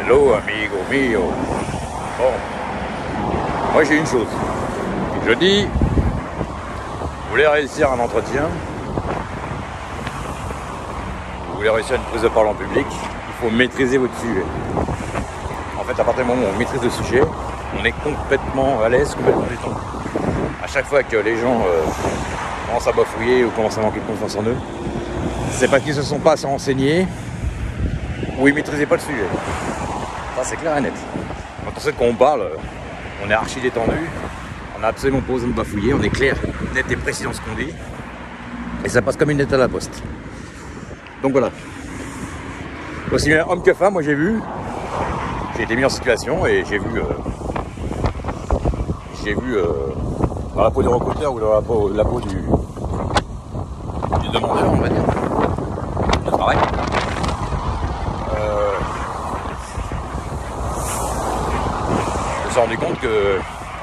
Hello amigo mio. Bon, moi j'ai une chose. Je dis, vous voulez réussir un entretien, vous voulez réussir une prise de parole en public, il faut maîtriser votre sujet. En fait, à partir du moment où on maîtrise le sujet, on est complètement à l'aise, complètement détendu. À chaque fois que les gens commencent à bafouiller ou commencent à manquer de confiance en eux, c'est parce qu'ils ne se sont pas assez renseignés ou ils ne maîtrisaient pas le sujet. Ça, c'est clair et net. Quand on sait de quoi on parle, on est archi détendu, on n'a absolument pas besoin de bafouiller, on est clair, net et précis dans ce qu'on dit, et ça passe comme une lettre à la poste. Donc voilà. Aussi bien homme que femme, moi j'ai été mis en situation et j'ai vu dans la peau du recruteur ou dans la peau du demandeur, on va dire, de travail. Je me suis rendu compte que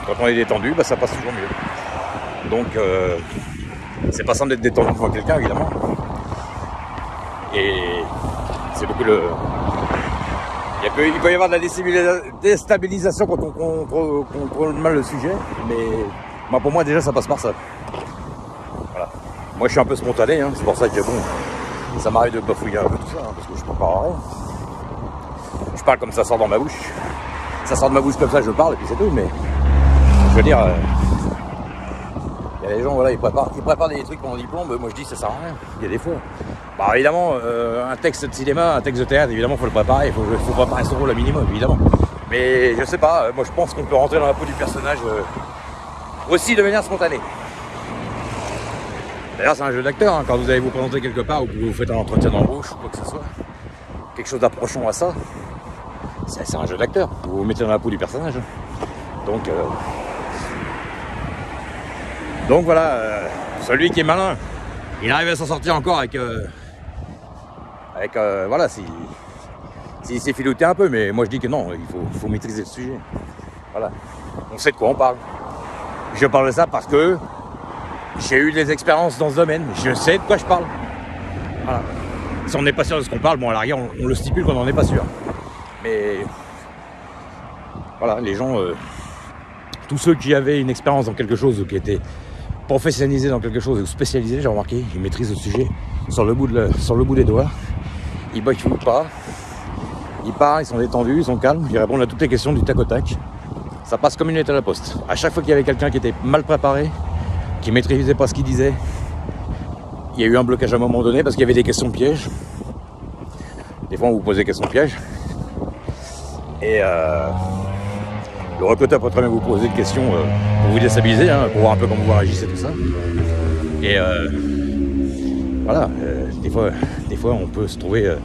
quand on est détendu, ça passe toujours mieux. Donc c'est pas simple d'être détendu devant quelqu'un, évidemment. Et c'est beaucoup le... Il peut y avoir de la déstabilisation quand on contrôle mal le sujet, mais pour moi déjà ça passe par ça. Voilà. Moi je suis un peu spontané, hein, c'est pour ça que bon, ça m'arrive de bafouiller un peu tout ça, hein, parce que je prépare rien. Je parle comme ça sort dans ma bouche. Ça sort de ma bouche comme ça, je parle et puis c'est tout, mais je veux dire, il y a des gens, voilà, ils préparent des trucs pendant diplôme, moi je dis ça sert à rien, il y a des fois. Bah évidemment, un texte de cinéma, un texte de théâtre, évidemment, il faut le préparer, il faut préparer son rôle au minimum, évidemment. Mais je sais pas, moi je pense qu'on peut rentrer dans la peau du personnage aussi de manière spontanée. D'ailleurs, c'est un jeu d'acteur, hein, quand vous allez vous présenter quelque part ou que vous faites un entretien d'embauche ou quoi que ce soit, quelque chose d'approchant à ça, c'est un jeu d'acteur, vous vous mettez dans la peau du personnage. Donc voilà, celui qui est malin, il arrive à s'en sortir encore avec voilà, s'il s'est filouté un peu, mais moi je dis que non, il faut maîtriser le sujet. Voilà, on sait de quoi on parle. Je parle de ça parce que j'ai eu des expériences dans ce domaine, je sais de quoi je parle. Voilà. Si on n'est pas sûr de ce qu'on parle, bon à l'arrière on le stipule quand on n'est pas sûr. Mais voilà, les gens, tous ceux qui avaient une expérience dans quelque chose ou qui étaient professionnalisés dans quelque chose ou spécialisés, j'ai remarqué, ils maîtrisent le sujet sur le bout des doigts. Ils bafouillent pas, ils parlent, ils sont détendus, ils sont calmes, ils répondent à toutes les questions du tac au tac. Ça passe comme une lettre à la poste. À chaque fois qu'il y avait quelqu'un qui était mal préparé, qui maîtrisait pas ce qu'il disait, il y a eu un blocage à un moment donné parce qu'il y avait des questions pièges. Des fois on vous pose des questions pièges. Et le recruteur peut très bien vous poser des questions pour vous déstabiliser, hein, pour voir un peu comment vous réagissez, tout ça. Et voilà, des fois on peut se trouver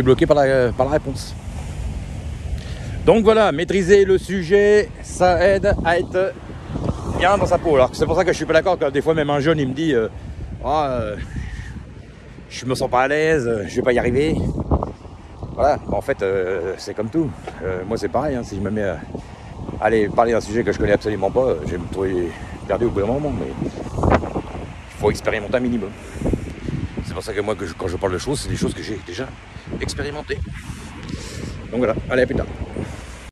bloqué par la réponse. Donc voilà, maîtriser le sujet, ça aide à être bien dans sa peau. Alors c'est pour ça que je suis pas d'accord quand des fois même un jeune il me dit je me sens pas à l'aise, je vais pas y arriver. Voilà, en fait c'est comme tout. Moi c'est pareil, hein, si je me mets à aller parler d'un sujet que je connais absolument pas, je vais me trouver perdu au bout d'un moment, mais il faut expérimenter un minimum. C'est pour ça que moi quand je parle de choses, c'est des choses que j'ai déjà expérimentées. Donc voilà, allez à plus tard.